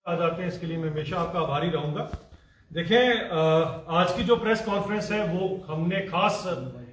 आ जाते हैं, इसके लिए मैं हमेशा आपका आभारी रहूंगा। देखें, आज की जो प्रेस कॉन्फ्रेंस है वो हमने खास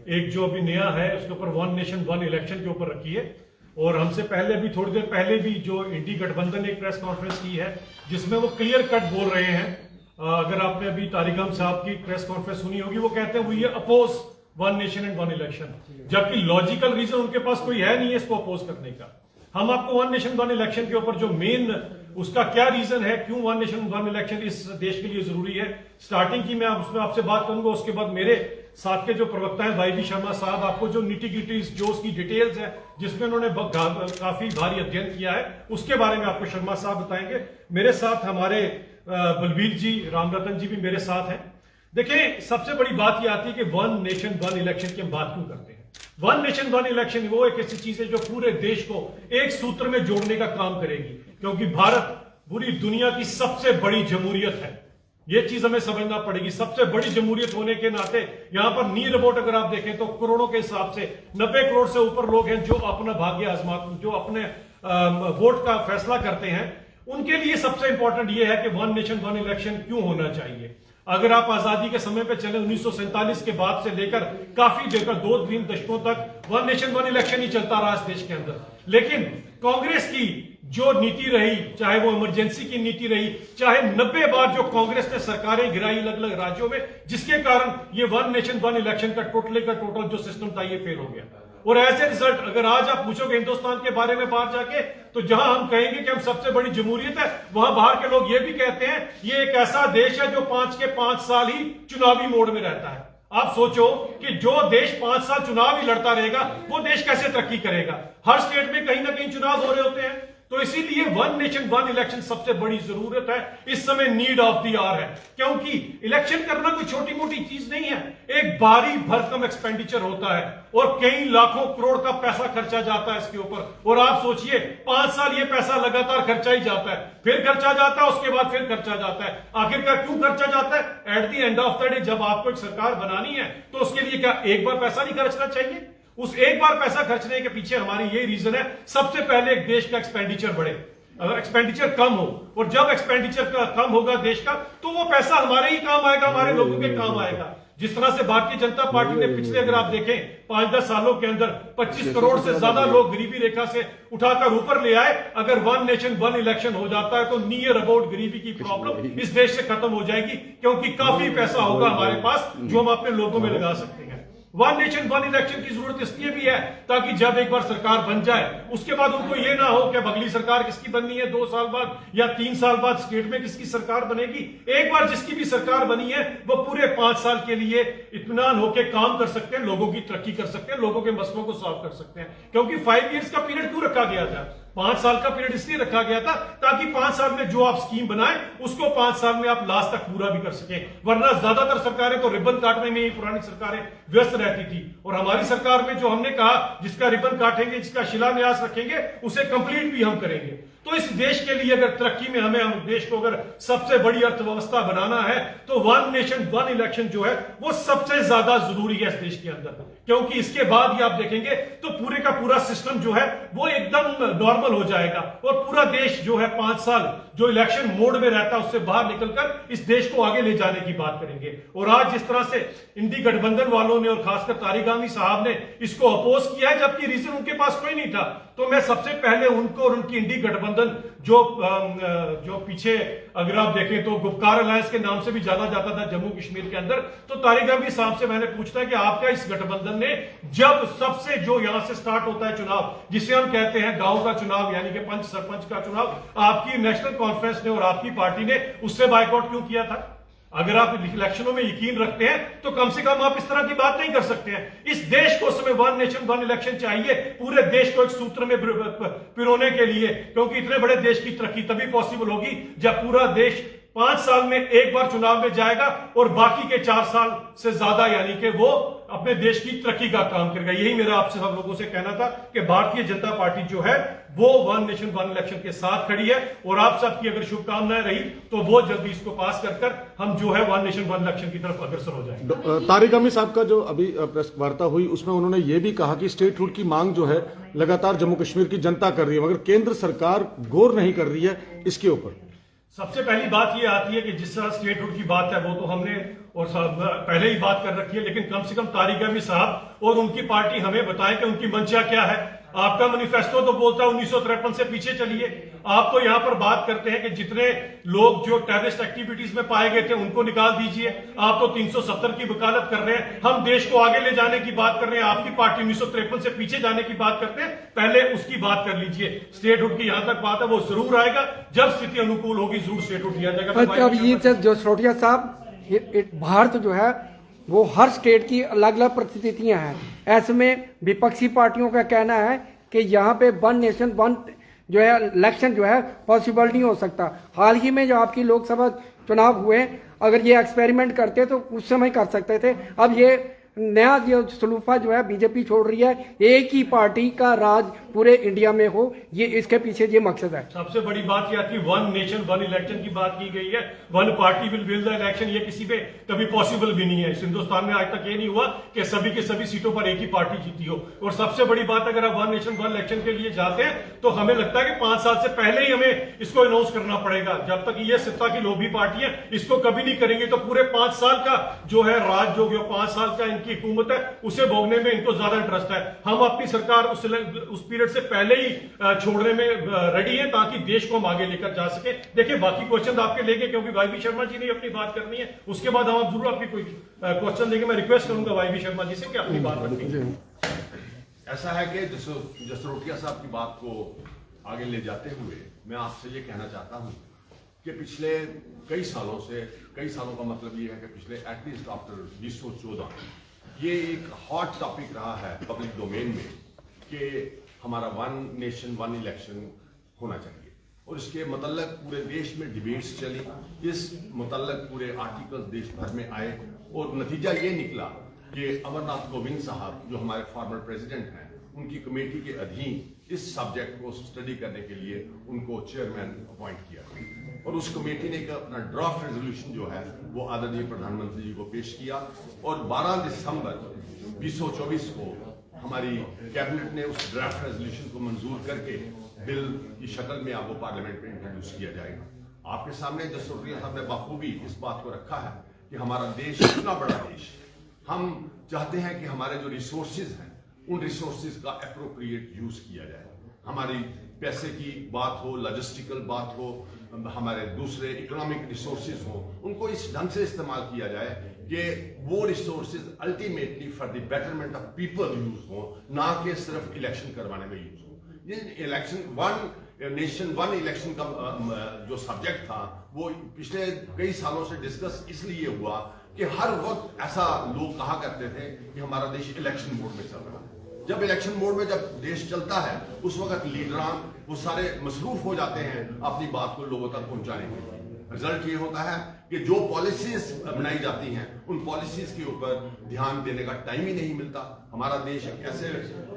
एक जो अभी नया है उसके ऊपर वन नेशन वन इलेक्शन के ऊपर रखी है। और हमसे पहले भी थोड़ी देर पहले भी जो इंडी गठबंधन ने एक प्रेस कॉन्फ्रेंस की है जिसमें वो क्लियर कट बोल रहे हैं। अगर आपने अभी तारिक हम साहब की प्रेस कॉन्फ्रेंस सुनी होगी, वो कहते हैं वो ये oppose one nation and one election, जबकि लॉजिकल रीजन उनके पास कोई है नहीं है इसको अपोज करने का। हम आपको वन नेशन वन इलेक्शन के ऊपर जो मेन उसका क्या रीजन है, क्यों वन नेशन वन इलेक्शन इस देश के लिए जरूरी है, स्टार्टिंग की मैं उसमें आपसे बात करूंगा। उसके बाद मेरे साथ के जो प्रवक्ता हैं वाई बी शर्मा साहब आपको जो निटी गिटी जो उसकी डिटेल्स है जिसमें उन्होंने काफी भारी अध्ययन किया है उसके बारे में आपको शर्मा साहब बताएंगे। मेरे साथ हमारे बलबीर जी, रामरतन जी भी मेरे साथ हैं। देखिए, सबसे बड़ी बात यह आती है कि वन नेशन वन इलेक्शन की हम बात क्यों करते हैं। वन नेशन वन इलेक्शन वो एक ऐसी चीज है जो पूरे देश को एक सूत्र में जोड़ने का काम करेगी, क्योंकि भारत पूरी दुनिया की सबसे बड़ी जमहूरियत है। यह चीज हमें समझना पड़ेगी। सबसे बड़ी जमहूरियत होने के नाते यहां पर नील रिपोर्ट अगर आप देखें तो करोड़ों के हिसाब से 90 करोड़ से ऊपर लोग हैं जो अपना भाग्य आजमा, जो अपने वोट का फैसला करते हैं। उनके लिए सबसे इंपॉर्टेंट यह है कि वन नेशन वन इलेक्शन क्यों होना चाहिए। अगर आप आजादी के समय पे चले 1947 के बाद से लेकर काफी देर 2-3 दशकों तक वन नेशन वन इलेक्शन ही चलता रहा इस देश के अंदर। लेकिन कांग्रेस की जो नीति रही, चाहे वो इमरजेंसी की नीति रही, चाहे 90 बार जो कांग्रेस ने सरकारें गिराई अलग अलग राज्यों में, जिसके कारण ये वन नेशन वन इलेक्शन का टोटल जो सिस्टम था ये फेल हो गया। और एज ए रिजल्ट अगर आज आप पूछोगे हिंदुस्तान के बारे में बाहर जाके, तो जहां हम कहेंगे कि हम सबसे बड़ी जमहूरियत है, वहां बाहर के लोग ये भी कहते हैं ये एक ऐसा देश है जो 5 के 5 साल ही चुनावी मोड में रहता है। आप सोचो कि जो देश 5 साल चुनाव ही लड़ता रहेगा वो देश कैसे तरक्की करेगा। हर स्टेट में कहीं ना कहीं चुनाव हो रहे होते हैं। तो इसीलिए वन नेशन वन इलेक्शन सबसे बड़ी जरूरत है, इस समय नीड ऑफ द आवर है। क्योंकि इलेक्शन करना कोई छोटी मोटी चीज नहीं है, एक भारी भरकम एक्सपेंडिचर होता है और कई लाखों करोड़ का पैसा खर्चा जाता है इसके ऊपर। और आप सोचिए 5 साल ये पैसा लगातार खर्चा ही जाता है, फिर खर्चा जाता है, उसके बाद फिर खर्चा जाता है। आखिरकार क्यों खर्चा जाता है? At the end of the day जब आपको एक सरकार बनानी है तो उसके लिए क्या एक बार पैसा नहीं खर्चना चाहिए? उस एक बार पैसा खर्चने के पीछे हमारी यही रीजन है, सबसे पहले एक देश का एक्सपेंडिचर बढ़े, एक्सपेंडिचर कम हो। और जब एक्सपेंडिचर कम होगा देश का तो वो पैसा हमारे ही काम आएगा, हमारे लोगों के काम आएगा। जिस तरह से भारतीय जनता पार्टी ने पिछले अगर आप देखें 5-10 सालों के अंदर 25 करोड़ से ज्यादा लोग गरीबी रेखा से उठाकर ऊपर ले आए। अगर वन नेशन वन इलेक्शन हो जाता है तो नियर अबाउट गरीबी की प्रॉब्लम इस देश से खत्म हो जाएगी, क्योंकि काफी पैसा होगा हमारे पास जो हम अपने लोगों में लगा सकते हैं। वन नेशन वन इलेक्शन की जरूरत इसलिए भी है ताकि जब एक बार सरकार बन जाए उसके बाद उनको ये ना हो कि अगली सरकार किसकी बननी है 2 साल बाद या 3 साल बाद स्टेट में किसकी सरकार बनेगी। एक बार जिसकी भी सरकार बनी है वो पूरे 5 साल के लिए इत्मीनान होकर काम कर सकते हैं, लोगों की तरक्की कर सकते हैं, लोगों के मसलों को सॉल्व कर सकते हैं। क्योंकि 5 ईयर्स का पीरियड क्यों रखा गया था? 5 साल का पीरियड इसलिए रखा गया था ताकि 5 साल में जो आप स्कीम बनाए उसको 5 साल में आप लास्ट तक पूरा भी कर सके। वरना ज्यादातर सरकारें तो रिबन काटने में ही पुरानी सरकारें व्यस्त रहती थी। और हमारी सरकार में जो हमने कहा जिसका रिबन काटेंगे, जिसका शिलान्यास रखेंगे, उसे कंप्लीट भी हम करेंगे। तो इस देश के लिए अगर तरक्की में हम देश को अगर सबसे बड़ी अर्थव्यवस्था बनाना है तो वन नेशन वन इलेक्शन जो है वो सबसे ज्यादा जरूरी है इस देश के अंदर। क्योंकि इसके बाद ही आप देखेंगे तो पूरे का पूरा सिस्टम जो है वो एकदम नॉर्मल हो जाएगा और पूरा देश जो है 5 साल जो इलेक्शन मोड में रहता है उससे बाहर निकलकर इस देश को आगे ले जाने की बात करेंगे। और आज जिस तरह से इंडी गठबंधन वालों ने और खासकर तारिक गांधी साहब ने इसको अपोज किया है, जबकि रीजन उनके पास कोई नहीं था, तो मैं सबसे पहले उनको और उनकी इंडी गठबंधन जो पीछे अगर आप देखें तो गुपकार अलायंस के नाम से भी जाना जाता था जम्मू कश्मीर के अंदर, तो तारिक गांधी साहब से मैंने पूछता है कि आपका इस गठबंधन ने जब सबसे जो यहां से स्टार्ट होता है चुनाव जिसे हम कहते हैं गांव का चुनाव यानी कि पंच सरपंच का चुनाव, आपकी नेशनल कॉन्फ्रेंस ने और आपकी पार्टी ने उससे बायकॉट क्यों किया था? अगर आप इलेक्शनों में यकीन रखते हैं तो कम से कम आप इस तरह की बात नहीं कर सकते हैं। इस देश को समय वन नेशन वन इलेक्शन चाहिए, पूरे देश को एक सूत्र में पिरोने के लिए, क्योंकि इतने बड़े देश की तरक्की तभी पॉसिबल होगी जब पूरा देश 5 साल में एक बार चुनाव में जाएगा और बाकी के 4 साल से ज्यादा यानी कि वो अपने देश की तरक्की का काम करेगा। यही मेरा आपसे सब लोगों से कहना था कि भारतीय जनता पार्टी जो है वो वन नेशन वन इलेक्शन के साथ खड़ी है और आप सबकी अगर शुभकामनाएं रही तो वो जल्दी इसको पास कर हम जो है वन नेशन वन इलेक्शन की तरफ अग्रसर हो जाएंगे। तारिक गांधी साहब का जो अभी प्रेस वार्ता हुई उसमें उन्होंने ये भी कहा कि स्टेट हुड की मांग जो है लगातार जम्मू कश्मीर की जनता कर रही है, मगर केंद्र सरकार गौर नहीं कर रही है इसके ऊपर। सबसे पहली बात ये आती है कि जिस तरह स्टेटहुड की बात है वो तो हमने और पहले ही बात कर रखी है, लेकिन कम से कम तारिक अहमद साहब और उनकी पार्टी हमें बताएं कि उनकी मंशा क्या है। आपका मैनिफेस्टो तो बोलता है 1953 से पीछे चलिए। आप तो यहाँ पर बात करते हैं कि जितने लोग जो टेररिस्ट एक्टिविटीज में पाए गए थे उनको निकाल दीजिए। आप तो 370 की वकालत कर रहे हैं। हम देश को आगे ले जाने की बात कर रहे हैं, आपकी पार्टी 1953 से पीछे जाने की बात करते हैं। पहले उसकी बात कर लीजिए। स्टेटहुड की यहां तक बात है वो जरूर आएगा, जब स्थिति अनुकूल होगी जरूर स्टेटहुड लिया जाएगा। अब ये जो जसरोटिया साहब, भारत जो है वो हर स्टेट की अलग अलग परिस्थितियां हैं। ऐसे में विपक्षी पार्टियों का कहना है कि यहाँ पे वन नेशन वन जो है इलेक्शन जो है पॉसिबल नहीं हो सकता। हाल ही में जो आपकी लोकसभा चुनाव हुए, अगर ये एक्सपेरिमेंट करते तो उस समय कर सकते थे। अब ये नया जो सलूफा जो है बीजेपी छोड़ रही है, एक ही पार्टी का राज पूरे इंडिया में हो, ये इसके पीछे ये मकसद है। सबसे बड़ी बात यह आती है वन नेशन वन इलेक्शन की बात की गई है। One party will win the election, ये किसी पे कभी पॉसिबल भी नहीं है। इस हिंदुस्तान में आज तक ये नहीं हुआ कि सभी के सभी सीटों पर एक ही पार्टी जीती हो। और सबसे बड़ी बात, अगर आप वन नेशन वन इलेक्शन के लिए जाते हैं तो हमें लगता है कि 5 साल से पहले ही हमें इसको अनाउंस करना पड़ेगा। जब तक ये सत्ता की लोभी पार्टी है इसको कभी नहीं करेंगे तो पूरे 5 साल का जो है राज जो 5 साल का इनकी हुकूमत है उसे भोगने में इनको ज्यादा इंटरेस्ट है। हम अपनी सरकार उस पीरियड से पहले ही छोड़ने में रेडी है ताकि देश को हम आगे लेकर जा सके। देखिए बाकी क्वेश्चन आपके लेंगे क्योंकि वाईवी शर्मा जी ने अपनी बात करनी है, उसके बाद हम जरूर आपकी कोई क्वेश्चन लेंगे। मैं रिक्वेस्ट करूंगा वाईवी शर्मा जी से कि अपनी बात रखें। ऐसा है कि जसरोटिया साहब की बात को आगे ले जाते हुए मैं आपसे ये कहना चाहता हूं कि पिछले कई सालों का मतलब ये है कि पिछले एटलीस्ट आफ्टर 2014 ये एक हॉट टॉपिक रहा है पब्लिक डोमेन में कि हमारा वन नेशन वन इलेक्शन होना चाहिए। और इसके मतलब पूरे देश में डिबेट्स चली, इस मतलब पूरे आर्टिकल्स देश भर में आए और नतीजा ये निकला कि अमरनाथ कोविंद साहब जो हमारे फॉर्मर प्रेसिडेंट हैं, उनकी कमेटी के अधीन इस सब्जेक्ट को स्टडी करने के लिए उनको चेयरमैन अपॉइंट किया और उस कमेटी ने एक अपना ड्राफ्ट रेजोल्यूशन जो है वो आदरणीय प्रधानमंत्री जी को पेश किया और 12 दिसंबर 2024 को हमारी कैबिनेट ने उस ड्राफ्ट रेजोल्यूशन को मंजूर करके बिल की शक्ल में आपको पार्लियामेंट में इंट्रोड्यूस किया जाएगा। आपके सामने जसरोटिया साहब ने बखूबी इस बात को रखा है कि हमारा देश इतना बड़ा देश, हम चाहते हैं कि हमारे जो रिसोर्सेज हैं उन रिसोर्सेज का एप्रोप्रिएट यूज किया जाए। हमारी पैसे की बात हो, लॉजिस्टिकल बात हो, हमारे दूसरे इकोनॉमिक रिसोर्सेज हो, उनको इस ढंग से इस्तेमाल किया जाए कि वो resources ultimately for the betterment of people use हो, ना कि सिर्फ इलेक्शन करवाने में यूज हो। ये election one nation one election का जो सब्जेक्ट था वो पिछले कई सालों से डिस्कस इसलिए हुआ कि हर वक्त ऐसा लोग कहा करते थे कि हमारा देश इलेक्शन मोड में चल रहा है। जब इलेक्शन मोड में जब देश चलता है उस वक्त लीडरान वो सारे मसरूफ हो जाते हैं अपनी बात को लोगों तक पहुंचाने के लिए। रिजल्ट ये होता है कि जो पॉलिसीज बनाई जाती हैं उन पॉलिसीज के ऊपर ध्यान देने का टाइम ही नहीं मिलता। हमारा देश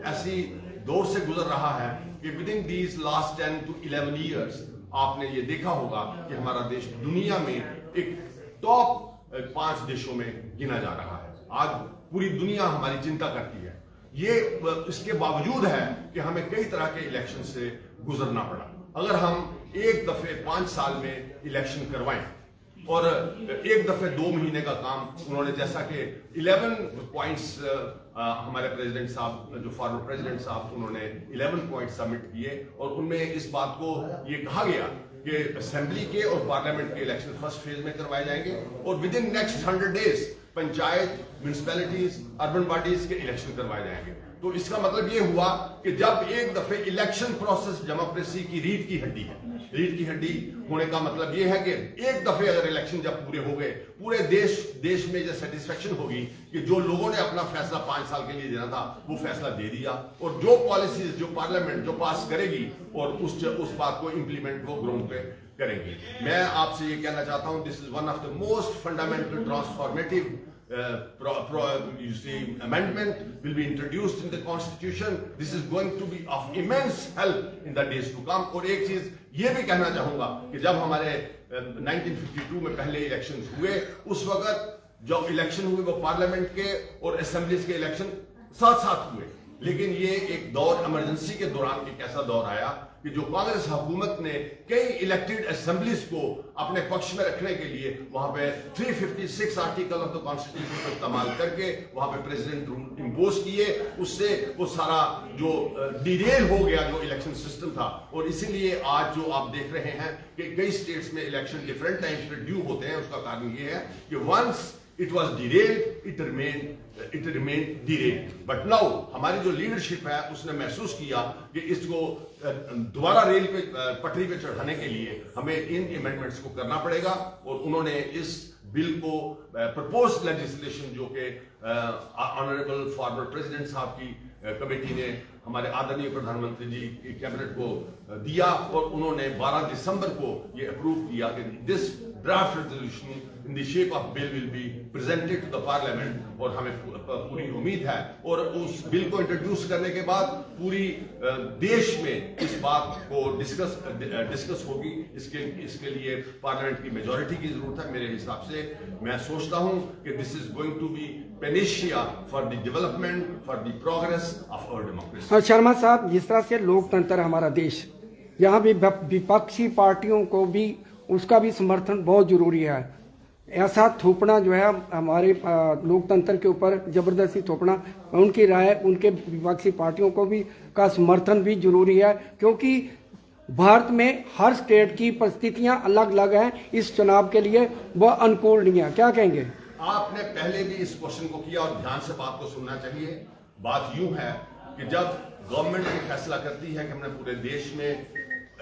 ऐसी दौर से गुजर रहा है कि with in these last 10 to 11 years आपने ये देखा होगा कि हमारा देश दुनिया में एक टॉप 5 देशों में गिना जा रहा है। आज पूरी दुनिया हमारी चिंता करती है। ये इसके बावजूद है कि हमें कई तरह के इलेक्शन से गुजरना पड़ा। अगर हम एक दफे 5 साल में इलेक्शन करवाएं और एक दफे 2 महीने का काम उन्होंने, जैसा कि 11 पॉइंट्स हमारे प्रेसिडेंट साहब जो फॉर्मर प्रेसिडेंट साहब उन्होंने 11 पॉइंट सबमिट किए और उनमें इस बात को ये कहा गया कि असेंबली के और पार्लियामेंट के इलेक्शन फर्स्ट फेज में करवाए जाएंगे और with in next 100 days panchayat, municipalities, urban bodies के इलेक्शन करवाए जाएंगे। तो इसका मतलब ये हुआ कि जब एक दफे इलेक्शन प्रोसेस डेमोक्रेसी की रीढ़ की हड्डी है, रीढ़ की हड्डी होने का मतलब ये है कि एक दफे अगर इलेक्शन जब पूरे हो गए, पूरे देश में जो सेटिस्फेक्शन होगी कि जो लोगों ने अपना फैसला 5 साल के लिए देना था वो फैसला दे दिया और जो पॉलिसीज जो पार्लियामेंट जो पास करेगी और उस बात को इंप्लीमेंट वो ग्राउंड पे करेंगे। मैं आपसे ये कहना चाहता हूं, this is one of the most fundamental transformative amendment will be introduced in the constitution. This is going to be of immense help in the days to come. और एक चीज ये भी कहना चाहूंगा कि जब हमारे 1952 में पहले इलेक्शन हुए उस वक्त जो इलेक्शन हुए वो पार्लियामेंट के और असेंबलीज के इलेक्शन साथ साथ हुए, लेकिन ये एक दौर इमरजेंसी के दौरान एक ऐसा दौर आया कि जो कांग्रेस हुकूमत ने कई इलेक्टेड असेंबलीज को अपने पक्ष में रखने के लिए वहां पे 356 आर्टिकल ऑफ द कॉन्स्टिट्यूशन को इस्तेमाल करके वहां पे प्रेसिडेंट रूल इम्पोज किए, उससे वो सारा जो डिरेल हो गया जो इलेक्शन सिस्टम था। और इसीलिए आज जो आप देख रहे हैं कि कई स्टेट्स में इलेक्शन डिफरेंट टाइम्स पे ड्यू होते हैं, उसका कारण ये है कि once it was derailed, it remained derailed. But now हमारी जो लीडरशिप है उसने महसूस किया कि इसको दोबारा रेल पे पटरी पे चढ़ाने के लिए हमें इन अमेंडमेंट्स को करना पड़ेगा। और उन्होंने इस बिल को प्रपोज लेजिस्लेशन जो कि ऑनरेबल फॉर्मर प्रेसिडेंट साहब की कमेटी ने हमारे आदरणीय प्रधानमंत्री जी की कैबिनेट को दिया और उन्होंने 12 दिसंबर को ये अप्रूव किया कि this draft resolution in the shape of bill will be presented to the parliament. और हमें पूरी उम्मीद है और उस बिल को इंट्रोड्यूस करने के बाद पूरी देश में इस बात को डिस्कस होगी। इसके लिए पार्लियामेंट की मेजॉरिटी की जरूरत है। मेरे हिसाब से मैं सोचता हूं कि this is going to be panacea for the development, for the progress of our democracy. Sharma साहब, जिस तरह से लोकतंत्र हमारा देश, यहाँ भी विपक्षी पार्टियों को भी उसका भी समर्थन बहुत जरूरी है। ऐसा थोपना जो है हमारे लोकतंत्र के ऊपर जबरदस्ती थोपना, उनकी राय, उनके विपक्षी पार्टियों को भी का समर्थन भी जरूरी है, क्योंकि भारत में हर स्टेट की परिस्थितियां अलग अलग हैं। इस चुनाव के लिए वह अनुकूल नहीं है। क्या कहेंगे? आपने पहले भी इस क्वेश्चन को किया और ध्यान से बात को सुनना चाहिए। बात यूं है कि जब गवर्नमेंट ये फैसला करती है कि हमने पूरे देश में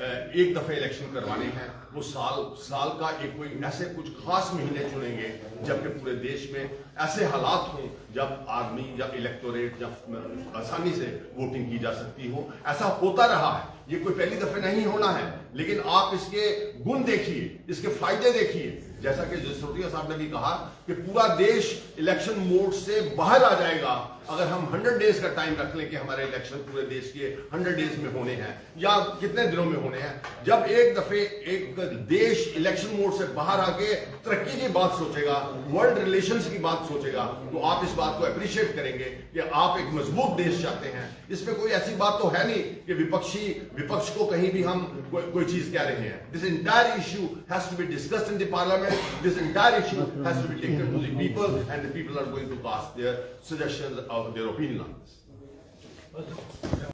एक दफे इलेक्शन करवाने हैं, वो साल का एक कोई ऐसे कुछ खास महीने चुनेंगे जबकि पूरे देश में ऐसे हालात हों जब आदमी या इलेक्टोरेट जब आसानी से वोटिंग की जा सकती हो। ऐसा होता रहा है, ये कोई पहली दफे नहीं होना है, लेकिन आप इसके गुण देखिए, इसके फायदे देखिए। जैसा कि जसरोटिया साहब ने भी कहा कि पूरा देश इलेक्शन मोड से बाहर आ जाएगा अगर हम 100 डेज का टाइम रख लें कि हमारे इलेक्शन पूरे देश के 100 डेज में होने हैं या कितने दिनों में होने हैं। जब एक दफे एक देश इलेक्शन मोड से बाहर आके तरक्की की बात सोचेगा, वर्ल्ड रिलेशंस की बात सोचेगा, तो आप इस बात को अप्रिशिएट करेंगे कि आप एक मजबूत देश चाहते हैं। इसमें कोई ऐसी बात तो है नहीं कि विपक्ष को कहीं भी हम कोई चीज कह रहे हैं। This entire issue has to be discussed in the parliament. This entire issue has to be taken to the people, and the people are going to cast their suggestions of their opinion on this.